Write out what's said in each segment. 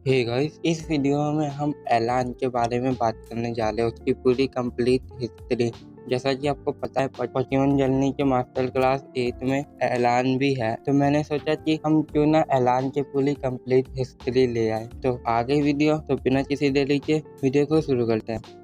Hey guys, इस video में हम एलान के बारे में बात करने जा रहे हैं, उसकी पूरी कंप्लीट हिस्ट्री। जैसा कि आपको पता है, पोकेमॉन जर्नी के मास्टर क्लास 8 में एलान भी है, तो मैंने सोचा कि हम क्यों ना एलान की पूरी कंप्लीट हिस्ट्री ले आए। तो आगे वीडियो, तो बिना किसी देरी के वीडियो को शुरू करते हैं।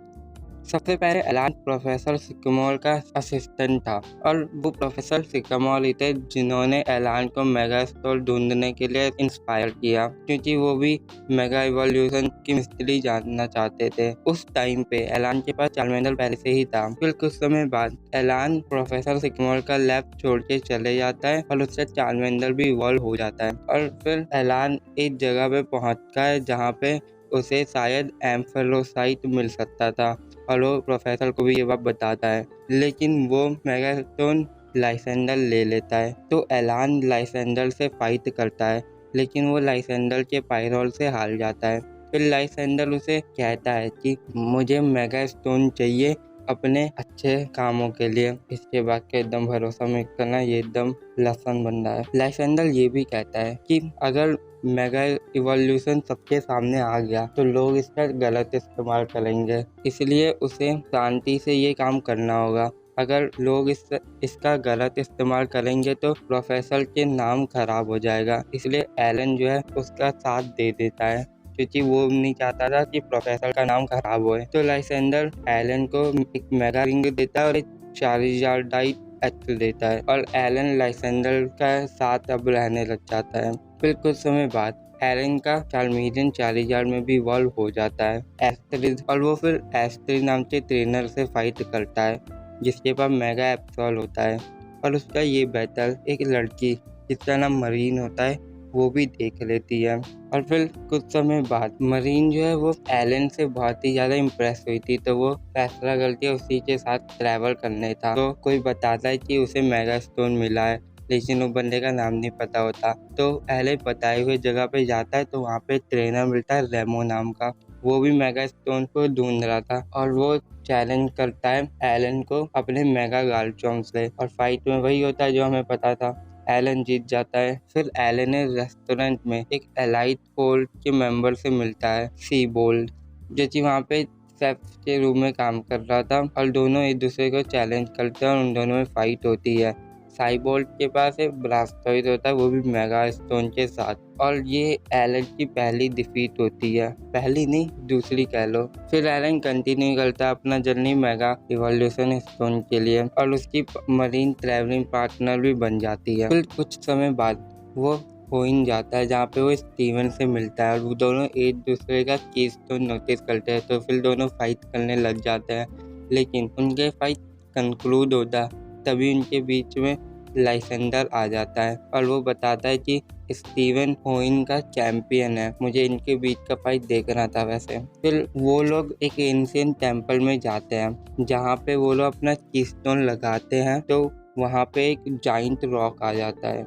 सबसे पहले एलान प्रोफेसर सिकमोर का असिस्टेंट था और वो प्रोफेसर सिकमोर ही थे जिन्होंने एलान को मेगा स्टोर ढूंढने के लिए इंस्पायर किया, क्योंकि वो भी मेगा इवोल्यूशन की मिस्ट्री जानना चाहते थे। उस टाइम पे एलान के पास चार्मेंडर पहले से ही था। फिर कुछ समय बाद एलान प्रोफेसर सिकमोर का लैब छोड़ के चले जाता है और उससे चार्मेंडर भी इवॉल्व हो जाता है। और फिर एलान एक जगह पे पहुंचता है जहाँ पे उसे शायद एम्फेलोसाइट मिल सकता था और वो प्रोफेसर को भी ये बात बताता है, लेकिन वो मेगास्टोन लाइसेंडर ले लेता है। तो एलान लाइसेंडर से फाइट करता है, लेकिन वो लाइसेंडर के पायरोल से हार जाता है। फिर लाइसेंडर उसे कहता है कि मुझे मेगास्टोन चाहिए अपने अच्छे कामों के लिए। इसके बाद के एकदम भरोसा में करना, ये एकदम लसन बन रहा है। लाइसेंडर ये भी कहता है कि अगर मेगा इवोल्यूशन सबके सामने आ गया तो लोग इसका गलत इस्तेमाल करेंगे, इसलिए उसे शांति से ये काम करना होगा। अगर लोग इसका गलत इस्तेमाल करेंगे तो प्रोफेसर के नाम खराब हो जाएगा, इसलिए एलन जो है उसका साथ दे देता है, क्योंकि वो नहीं चाहता था कि प्रोफेसर का नाम खराब होए। तो लाइसेंडर एलन को एक मेगा रिंग देता है और एक चार्जार्डाइट एक्ट देता है और एलन लाइसेंडर का साथ अब रहने लग जाता है। फिर कुछ समय बाद एलन का चार्मेडियन चार्जार्ड में भी इवॉल्व हो जाता है एस्ट्रिड, और वो फिर एस्ट्रिड नाम के ट्रेनर से फाइट करता है जिसके पास मेगा एप्सॉल होता है। और उसका ये बैटल एक लड़की जिसका नाम मरीन होता है वो भी देख लेती है। और फिर कुछ समय बाद मरीन जो है वो एलन से बहुत ही ज़्यादा इम्प्रेस हुई थी, तो वो फैसला करती है उसी के साथ ट्रैवल करने था। तो कोई बताता है कि उसे मेगा स्टोन मिला है, लेकिन वो बंदे का नाम नहीं पता होता। तो पहले बताए हुए जगह पे जाता है तो वहाँ पे ट्रेनर मिलता है रेमो नाम का, वो भी मेगा स्टोन को ढूंढ रहा था और वो चैलेंज करता है एलन को अपने मेगा गार्चॉम्प से, और फाइट में वही होता है जो हमें पता था, एलन जीत जाता है। फिर एलन रेस्टोरेंट में एक एलाइट फोर्स के मेंबर से मिलता है, सी बोल्ड, जो कि वहाँ पे शेफ के रूम में काम कर रहा था, और दोनों एक दूसरे को चैलेंज करते हैं और उन दोनों में फाइट होती है। साइबोल्ट के पास एक ब्लास्टोइड होता है, वो भी मेगा स्टोन के साथ, और ये एलन की पहली डिफीट होती है, पहली नहीं दूसरी कह लो। फिर एलन कंटिन्यू करता है अपना जर्नी मेगा इवोल्यूशन स्टोन के लिए और उसकी मरीन ट्रैवलिंग पार्टनर भी बन जाती है। फिर कुछ समय बाद वो होइन जाता है जहाँ पे वो स्टीवन से मिलता है और वो दोनों एक दूसरे का कीज तो नोटिस करते हैं, तो फिर दोनों फाइट करने लग जाते हैं। लेकिन उनके फाइट कंक्लूड होता है तभी उनके बीच में लाइसेंडर आ जाता है और वो बताता है कि स्टीवन होइन का चैंपियन है, मुझे इनके बीच का फाइट देखना था वैसे। फिर वो लोग एक एंशिएंट टेंपल में जाते हैं जहाँ पे वो लोग अपना कीस्टोन लगाते हैं, तो वहाँ पे एक जाइंट रॉक आ जाता है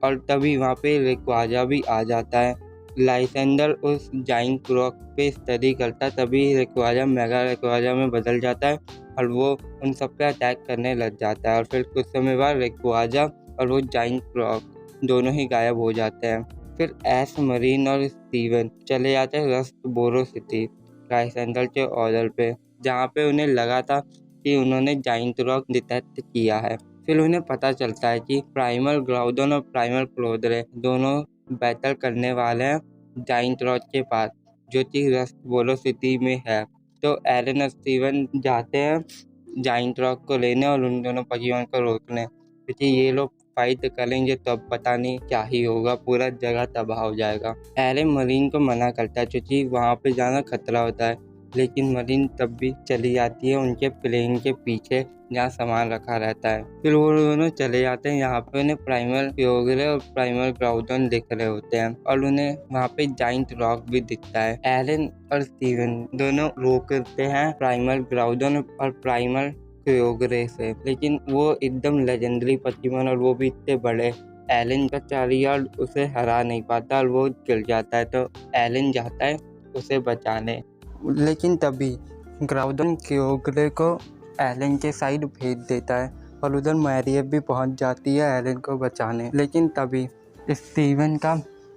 और तभी वहाँ पे रेक्वाजा भी आ जाता है। लाइसेंडर उस जाइंट रॉक पे स्टडी करता है, तभी रेक्वाजा मेगा रेक्वाजा में बदल जाता है और वो उन सब पे अटैक करने लग जाता है। और फिर कुछ समय बाद रेक्वाजा और वो जाइंट रॉक दोनों ही गायब हो जाते हैं। फिर एश मरीन और स्टीवन चले जाते हैं रस्ट बोरो सिटी लाइसेंडर के ऑर्डर पे, जहाँ पे उन्हें लगा था कि उन्होंने जाइंट रॉक डिटेक्ट किया है। फिर उन्हें पता चलता है कि प्राइमल ग्राउडन और प्राइमल क्लोदरे दोनों बैटल करने वाले हैं जाइंट रॉक के पास, जो कि रस्ट बोरो सिटी में है। तो एलन और स्टीवन जाते हैं जाइंट रॉक को लेने और उन दोनों पोकेमॉन को रोकने, क्योंकि ये लोग फाइट करेंगे तो अब पता नहीं क्या ही होगा, पूरा जगह तबाह हो जाएगा। एलन मरीन को मना करता है क्योंकि वहाँ पे जाना खतरा होता है, लेकिन मरीन तब भी चली जाती है उनके प्लेन के पीछे जहाँ सामान रखा रहता है। फिर वो दोनों चले जाते हैं, यहाँ पे उन्हें प्राइमल क्योगरे और प्राइमल ग्राउडन दिख रहे होते हैं और उन्हें वहाँ पे जाइंट रॉक भी दिखता है। एलन और स्टीवन दोनों रोकते हैं प्राइमल ग्राउडन और प्राइमल क्योगरे से, लेकिन वो एकदम लेजेंडरी पोकेमॉन और वो भी इतने बड़े, एलन का चार्जार्ड उसे हरा नहीं पाता और वो गिर जाता है। तो एलन जाता है उसे बचाने, लेकिन तभी ग्राउडन क्योगरे को एलन के साइड भेज देता है और उधर मैरियप भी पहुंच जाती है एलन को बचाने। लेकिन तभी स्टीवन का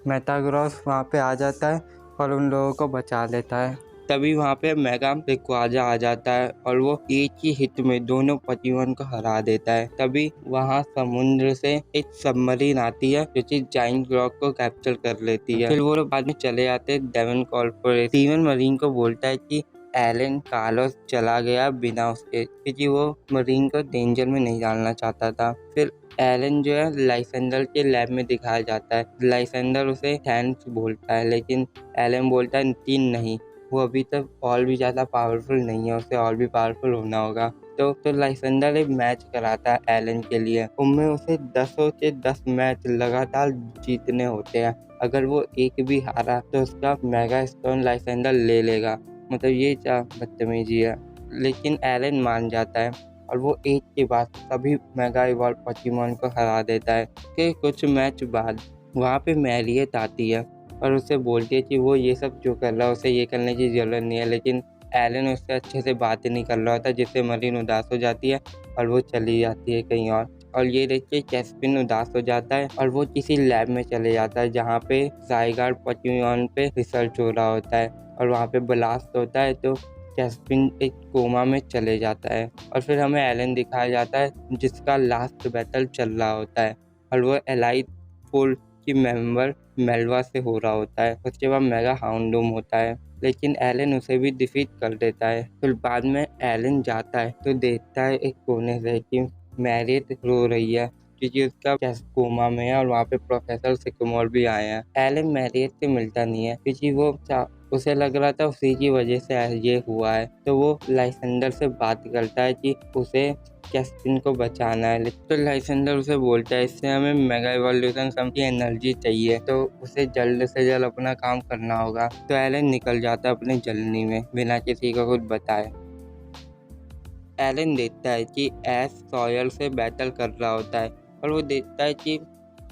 मेटाग्रॉस वहाँ पे आ जाता है और उन लोगों को बचा लेता है। तभी वहाँ पे मेगा रेक्वाजा आ जाता है और वो एक ही हिट में दोनों पॉकीमोन को हरा देता है। तभी वहाँ समुद्र से एक सबमरीन आती है जो कि जाइंट रॉक को कैप्चर कर लेती है। फिर वो लोग बाद में चले आते हैं डेवन कॉर्पोरेट। स्टीवन मरीन को बोलता है कि एलन कार्लोस चला गया बिना उसके, क्योंकि वो मरीन को डेंजर में नहीं डालना चाहता था। फिर एलन जो है लाइसेंडर के लैब में दिखाया जाता है। लाइसेंडर उसे थैंक्स बोलता है, लेकिन एलन बोलता है कि नहीं, वो अभी तक और भी ज़्यादा पावरफुल नहीं है, उसे और भी पावरफुल होना होगा। तो लाइसेंडर एक मैच कराता है एलन के लिए। उनमें उसे 10 के 10 मैच लगातार जीतने होते हैं। अगर वो एक भी हारा तो उसका मेगा स्टोन लाइसेंडर ले लेगा। मतलब ये क्या बदतमीजी है। लेकिन एलन मान जाता है और वो एक के बाद सभी मेगा इवॉल्व पॉकीमोन को हरा देता है। कि कुछ मैच बाद वहाँ पे मैरियत आती है और उसे बोलती है कि वो ये सब जो कर रहा है उसे ये करने की ज़रूरत नहीं है, लेकिन एलन उससे अच्छे से बात नहीं कर रहा होता, जिससे मरीन उदास हो जाती है और वो चली जाती है कहीं और ये देख के कैस्पिन उदास हो जाता है और वो किसी लैब में चले जाता है जहाँ पे ज़ाइगार्ड पॉकीमोन पे रिसर्च हो रहा होता है और वहाँ पे ब्लास्ट होता है। तो कैस्पिन एक कोमा में चले जाता है और फिर हमें एलन दिखाया जाता है जिसका लास्ट बैटल चल रहा होता है और वो एलाइट फुल की मेंबर मेलवा से हो रहा होता है। उसके बाद मेगा हाउंडूम होता है, लेकिन एलन उसे भी डिफीट कर देता है। फिर बाद में एलन जाता है तो देखता है एक कोने से कि मैरियत रो रही है क्योंकि उसका कोमा में है और वहाँ पे प्रोफेसर सिकमोर भी आए हैं। एलन मैरियत से मिलता नहीं है क्योंकि वो उसे लग रहा था उसी की वजह से ये हुआ है। तो वो लाइसेंडर से बात करता है कि उसे कैस्पिन को बचाना है। तो लाइसेंडर उसे बोलता है इससे हमें मेगा इवोल्यूशन सम की एनर्जी चाहिए, तो उसे जल्द से जल्द अपना काम करना होगा। तो एलन निकल जाता है अपनी जर्नी में बिना किसी को कुछ बताए। एलन देखता है कि एस सॉयल से बैटल कर रहा होता है और वो देखता है कि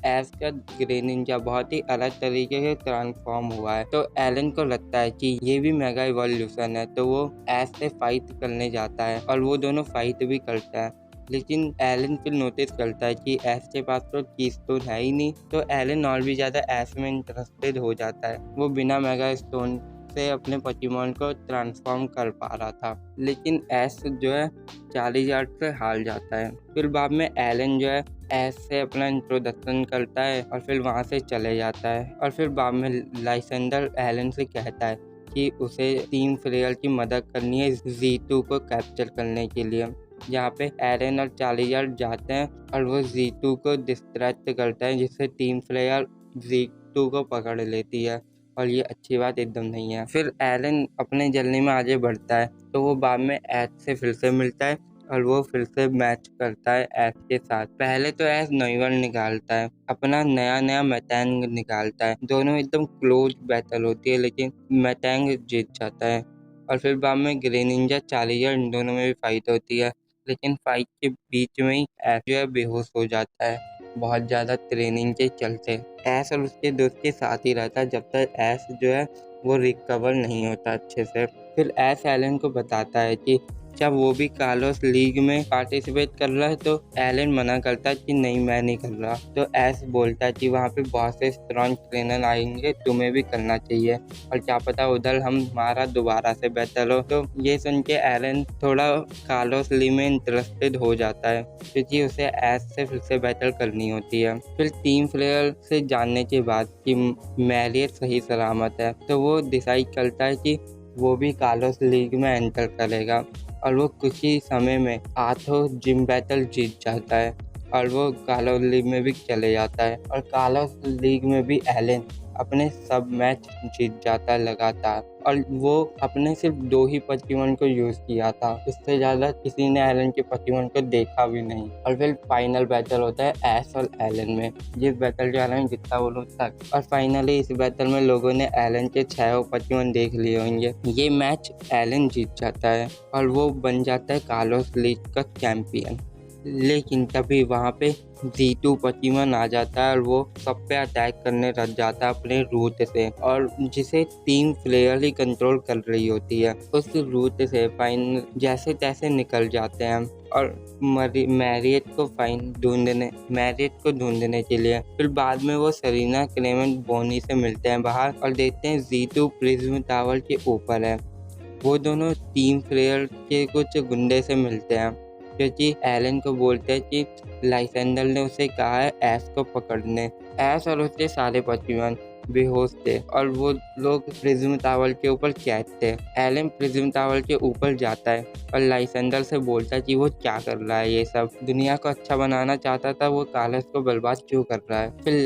एस का ग्रेनिंजा बहुत ही अलग तरीके से ट्रांसफॉर्म हुआ है। तो एलन को लगता है कि ये भी मेगा इवोल्यूशन है, तो वो एस से फाइट करने जाता है और वो दोनों फाइट भी करता है। लेकिन एलन फिर नोटिस करता है कि एस के पास तो कीस्टोन है ही नहीं। तो एलन और भी ज़्यादा एस में इंटरेस्टेड हो जाता है। वो बिना मेगा स्टोन से अपने पॉकीमोन को ट्रांसफॉर्म कर पा रहा था, लेकिन एस जो है चार्लिजार्ड से हार जाता है। फिर बाद में एलन जो है एस से अपना इंट्रोडक्शन करता है और फिर वहाँ से चले जाता है। और फिर बाद में लाइसेंडर एलन से कहता है कि उसे टीम फ्लेयर की मदद करनी है Z2 को कैप्चर करने के लिए। जहाँ पे एलन और चार्लिजार्ड जाते हैं और वो Z2 को डिस्ट्रैक्ट करता है, जिससे टीम फ्लेयर Z2 को पकड़ लेती है और ये अच्छी बात एकदम नहीं है। फिर एलन अपने जर्नी में आगे बढ़ता है तो वो बाद में एस से फिर से मिलता है और वो फिर से मैच करता है एस के साथ। पहले तो एस नोइवर निकालता है, अपना नया मैटेंग निकालता है। दोनों एकदम क्लोज बैटल होती है, लेकिन मैटेंग जीत जाता है। और फिर बाद में ग्रेनिंजा चार्लिजार्ड इन दोनों में भी फाइट होती है, लेकिन फाइट के बीच में ही एस जो है बेहोश हो जाता है बहुत ज़्यादा ट्रेनिंग के चलते। एस और उसके दोस्त के साथ ही रहता है जब तक एस जो है वो रिकवर नहीं होता अच्छे से। फिर एस एलन को बताता है कि जब वो भी कार्लोस लीग में पार्टिसिपेट कर रहा है, तो एलन मना करता है कि नहीं मैं नहीं कर रहा। तो एस बोलता है कि वहाँ पे बहुत से स्ट्रॉन्ग ट्रेनर आएंगे, तुम्हें भी करना चाहिए और क्या पता उधर हमारा दोबारा से बेहतर हो। तो ये सुन के एलन थोड़ा कार्लोस लीग में इंटरेस्टेड हो जाता है क्योंकि उसे एस से फिर से बैटल करनी होती है। फिर टीम फ्लेयर से जानने के बाद कि मैरियत सही सलामत है, तो वो डिसाइड करता है कि वो भी कार्लोस लीग में एंटर करेगा और वो कुछ ही समय में 8 जिम बैटल जीत जाता है और वो कार्लोस लीग में भी चले जाता है। और कार्लोस लीग में भी एलन अपने सब मैच जीत जाता है लगातार और वो अपने सिर्फ 2 ही पॉकीमोन को यूज़ किया था, उससे ज़्यादा किसी ने एलन के पॉकीमोन को देखा भी नहीं। और फिर फाइनल बैटल होता है एस और एलन में, जिस बैटल के बारे में जितना बोलो तक। और फाइनली इस बैटल में लोगों ने एलन के 6 पॉकीमोन देख लिए होंगे। ये मैच एलन जीत जाता है और वो बन जाता है कार्लोस लीग का चैंपियन। लेकिन तभी वहाँ पे जीतू पचीमन आ जाता है और वो सब पे अटैक करने लग जाता है अपने रूट से, और जिसे 3 प्लेयर ही कंट्रोल कर रही होती है। उस रूट से फाइन जैसे तैसे निकल जाते हैं और मैरियट को ढूंढने के लिए फिर बाद में वो सरीना क्लेमेंट बोनी से मिलते हैं बाहर और देखते हैं जीतू प्रिज्म टावर के ऊपर है। वो दोनों टीम प्लेयर के कुछ गुंडे से मिलते हैं क्योंकि एलन को बोलते हैं कि लाइसेंडर ने उसे कहा है ऐश को पकड़ने। ऐश और उसके सारे पचीमन बेहोश थे और वो लोग प्रिज्म टावर के ऊपर कैद थे। एलन प्रिज्म टावर के ऊपर जाता है और लाइसेंडर से बोलता है कि वो क्या कर रहा है, ये सब दुनिया को अच्छा बनाना चाहता था, वो कार्लोस को बर्बाद क्यों कर रहा है। फिर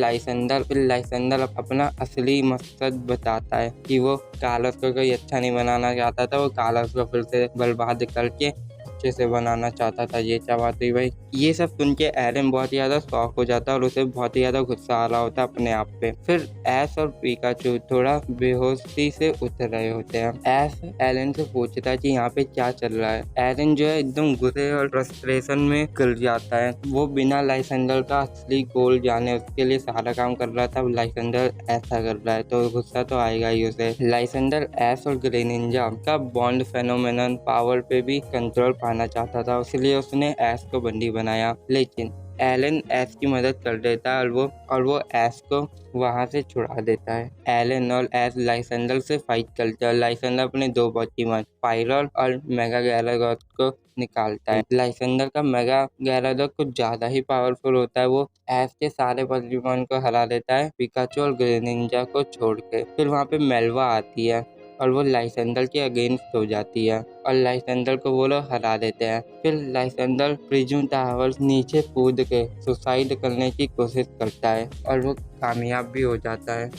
लाइसेंडर अपना असली मकसद बताता है कि वो कार्लोस को कोई अच्छा नहीं बनाना चाहता था, वो कार्लोस को फिर से बर्बाद करके अच्छे से बनाना चाहता था। ये क्या बात हुई भाई। ये सब सुन के एलन बहुत ही ज्यादा शॉक हो जाता है और उसे बहुत ही ज्यादा गुस्सा आ रहा होता है अपने आप पे। फिर ऐश और पिकाचू थोड़ा बेहोशी से उतर रहे होते हैं। ऐश एलन से पूछता है कि यहाँ पे क्या चल रहा है। एलन जो है एकदम गुस्से और फ्रस्ट्रेशन में गिर जाता है। वो बिना लाइसेंडर का असली गोल जाने उसके लिए सारा काम कर रहा था, लाइसेंडर ऐसा कर रहा है तो गुस्सा तो आएगा ही उसे। लाइसेंडर ऐश और ग्रेनिंजा का बॉन्ड फेनोमेनन पावर पे भी कंट्रोल पाना चाहता था, इसलिए उसने ऐश को बंदी बनाया। लेकिन एलन ऐश की मदद कर देता है और वो ऐश को वहां से छुड़ा देता है। एलन और ऐश लाइसेंडर से फाइट करते हैं। लाइसेंडर अपने 2 पचीमन पायरल और मेगा गैरागॉथ को निकालता है। लाइसेंडर का मेगा गैरागॉथ कुछ ज्यादा ही पावरफुल होता है। वो ऐश के सारे पचीमन को हरा देता है पिकाचू और ग्रेनिंजा को छोड़ के। फिर वहाँ पे मेलवा आती है और वो लाइसेंडर के अगेंस्ट हो जाती है और लाइसेंडर को वो लोग हरा देते हैं। फिर लाइसेंडर प्रिज्म टावर नीचे कूद के सुसाइड करने की कोशिश करता है और वो कामयाब भी हो जाता है।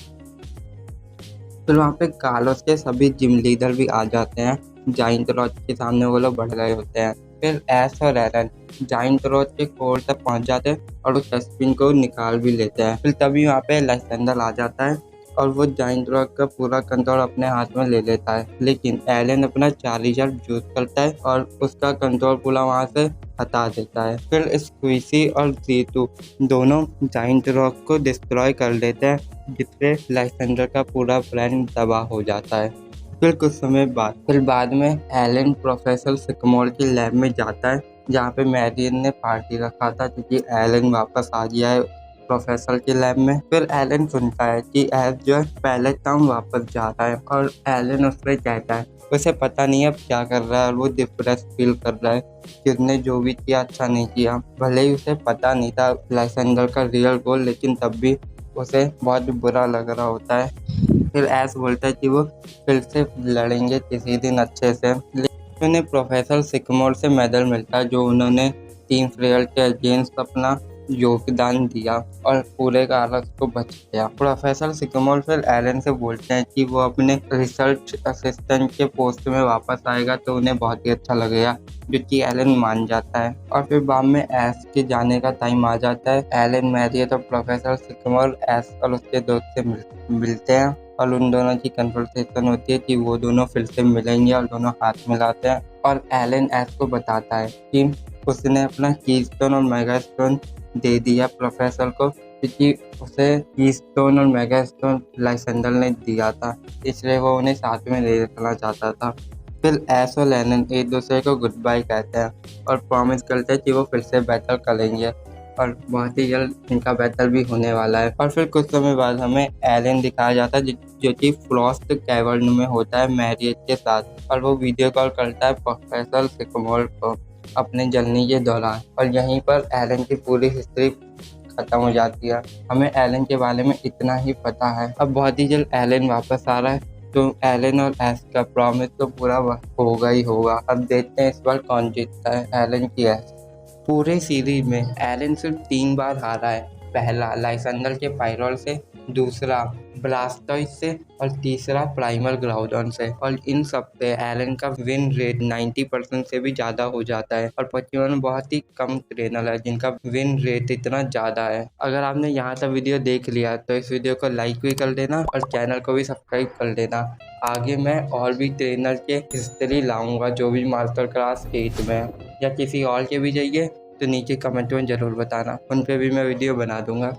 फिर वहाँ पे कार्लोस के सभी जिम लीडर भी आ जाते हैं। जाइंट रोच के सामने वो लोग बढ़ रहे होते हैं। फिर ऐश और एलन जाइंट रोच के कोर तक पहुँच जाते हैं और उस डस्टबिन को निकाल भी लेते हैं। फिर तभी वहाँ पे लाइसेंडर आ जाता है और वो जाइंट रॉक का पूरा कंट्रोल अपने हाथ में ले लेता है। लेकिन एलन अपना चार्जर यूज करता है और उसका कंट्रोल पूरा वहां से हटा देता है। फिर स्क्वीसी और जीतू दोनों जाइंट रॉक को डिस्ट्रॉय कर देते हैं, जिससे लाइसेंडर का पूरा प्लान तबाह हो जाता है। फिर कुछ समय बाद में एलन प्रोफेसर सिकमोर की लैब में जाता है, जहाँ पे मैरियन ने पार्टी रखा था क्योंकि एलन वापस आ गया है प्रोफेसर के लैब में। फिर एलन सुनता है कि ऐश जो है पहले टाउन वापस जा रहा है और एलन उससे कहता है उसे पता नहीं अब क्या कर रहा है और वो डिप्रेस फील कर रहा है कि उसने जो भी किया अच्छा नहीं किया। भले ही उसे पता नहीं था लाइसेंडर का रियल गोल, लेकिन तब भी उसे बहुत बुरा लग रहा होता है। फिर ऐश बोलता है कि वो फिर से लड़ेंगे किसी दिन अच्छे से। लेकिन उन्हें प्रोफेसर सिकमोर से मेडल मिलता है जो उन्होंने टीम प्लेयर के अगेंस्ट अपना योगदान दिया और पूरे कार्लोस को बच गया। प्रोफेसर सिकमोर फिर एलन से बोलते हैं कि वो अपने रिसर्च असिस्टेंट के पोस्ट में वापस आएगा तो उन्हें बहुत ही अच्छा लगेगा, जो कि एलन मान जाता है। और फिर बाद में ऐश के जाने का टाइम आ जाता है। एलन, मैरियट और प्रोफेसर सिकमोर ऐश और उसके दोस्त से मिलते हैं और उन दोनों की कन्वर्सेशन होती है कि वो दोनों फिर से मिलेंगे और दोनों हाथ मिलाते हैं। और एलन ऐश को बताता है कि उसने अपना कीस्टोन और मेगास्टोन दे दिया प्रोफेसर को, क्योंकि उसे कीस्टोन और मेगास्टोन लाइसेंडर ने दिया था, इसलिए वो उन्हें साथ में ले रखना चाहता था। फिर ऐश और लेनन एक दूसरे को गुड बाय कहते हैं और प्रॉमिस करते हैं कि वो फिर से बैटल करेंगे और बहुत ही जल्द इनका बैटल भी होने वाला है। और फिर कुछ समय बाद हमें एलन दिखाया जाता है जो कि फ्रॉस्ट कैवर्न में होता है मैरियट के साथ, और वो वीडियो कॉल करता है प्रोफेसर सिकमोर को अपने जर्नी के दौरान। और यहीं पर एलन की पूरी हिस्ट्री खत्म हो जाती है। हमें एलन के बारे में इतना ही पता है। अब बहुत ही जल्द एलन वापस आ रहा है, तो एलन और ऐश का प्रॉमिस तो पूरा होगा ही होगा। अब देखते हैं इस बार कौन जीतता है, एलन की ऐश। पूरे सीरीज में एलन सिर्फ 3 बार हारा है। पहला लाइसेंडर के पायरोल से, दूसरा ब्लास्टॉइस से और तीसरा प्राइमल ग्राउडन से। और इन सब पे एलन का विन रेट 90% से भी ज्यादा हो जाता है और पचीमन बहुत ही कम ट्रेनर है जिनका विन रेट इतना ज्यादा है। अगर आपने यहाँ तक वीडियो देख लिया तो इस वीडियो को लाइक भी कर देना और चैनल को भी सब्सक्राइब कर देना। आगे मैं और भी ट्रेनर के हिस्ट्री लाऊंगा जो भी मास्टर क्लास 8 में या किसी और के भी चाहिए तो नीचे कमेंट में ज़रूर बताना, उन पे भी मैं वीडियो बना दूंगा।